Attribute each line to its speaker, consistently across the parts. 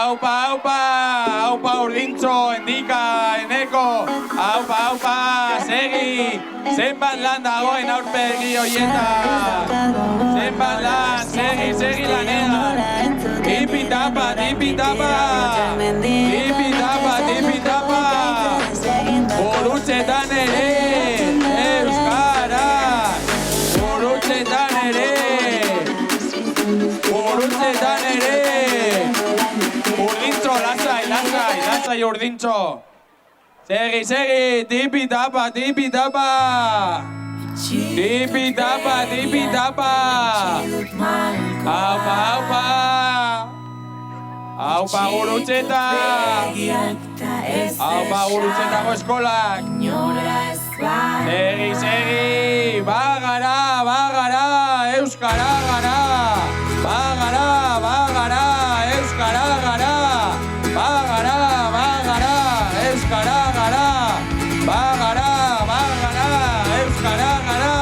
Speaker 1: Aupa, urdintxo, endika, eneko. Aupa, segi. Zenbat lan dagoen aurpegi horietan. Zenbat lan, segi lanean. Tipi-tapa. Tipi-tapa. Gurutxetan ere, euskaraz. Gurutxetan ere. Urdintxo, lasai, urdintxo. Segi, tipi-tapa. Tipi-tapa. Aupa, gurutxeta. Aupa, gurutxetako eskolak. Segi, bagara, euskara gara. Bagara, euskara gara. Bagara, euskara gara. Bagara, euskara gara.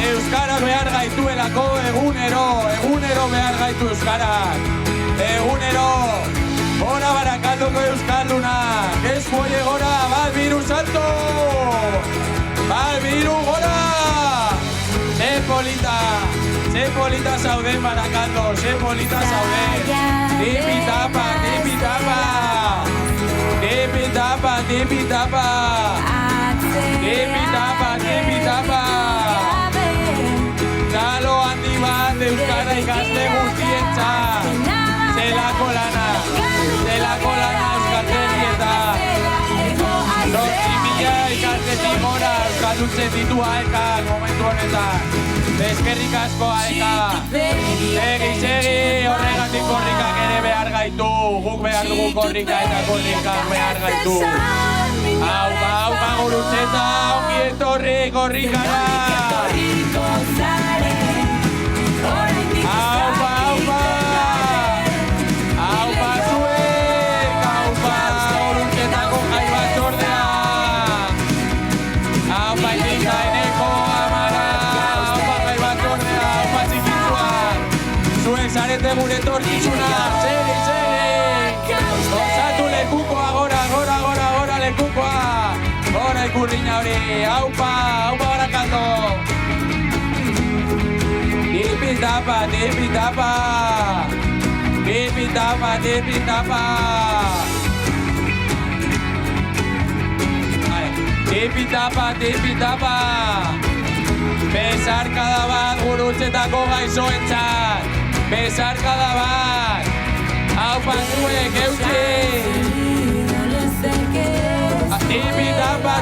Speaker 1: Euskaraz behar gaituelako egunero behar gaitu euskarak. Egunero, gora Barakaldoko euskaldunak. Eskuoie gora, bat biru salto. Bat biru gora. Ze polita zauden Barakaldo, ze polita zauden. Tipi-tapa. Txalo handi bat euskara ikaste guztientzat. Zelako lana euskaltegietan. 8.000 ikastetik gora euskalduntzen ditu aekak momentu honetan. Eskerrik asko aeka. Segi, horregatik korrikak ere behar gaitu. Guk behar dugu korrika eta korrikak behar gaitu. Aupa, gurutxeta, ongi etorri korrikara. Aupa zuek, gurutxetako jai batzordea. Aupa indika eneko amara, aupa jai batzordea, aupa txikitzuak. Zuek zarete gure etorkizuna, segi. Osatu lekukoa, gora lekukoa. Gora ikurriña hori, aupa Barakaldo. Tipi-tapa. Tipi-tapa. Besarkada bat gurutxetako gaixoentzat. Besarkada bat. Aupa zuek, eutxi. Tipi-tapa.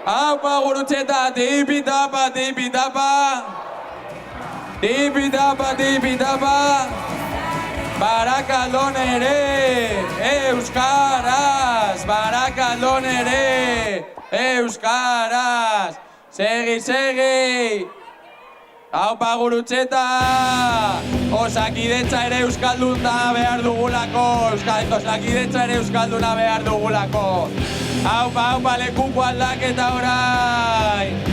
Speaker 1: Aupa gurutxeta, tipi-tapa. Barakaldon ere, euskaraz. Segi. Aupa gurutxeta. Osakidetza ere euskalduna behar dugulako. Osakidetza ere euskalduna behar dugulako. Aupa lekuko aldaketa orai.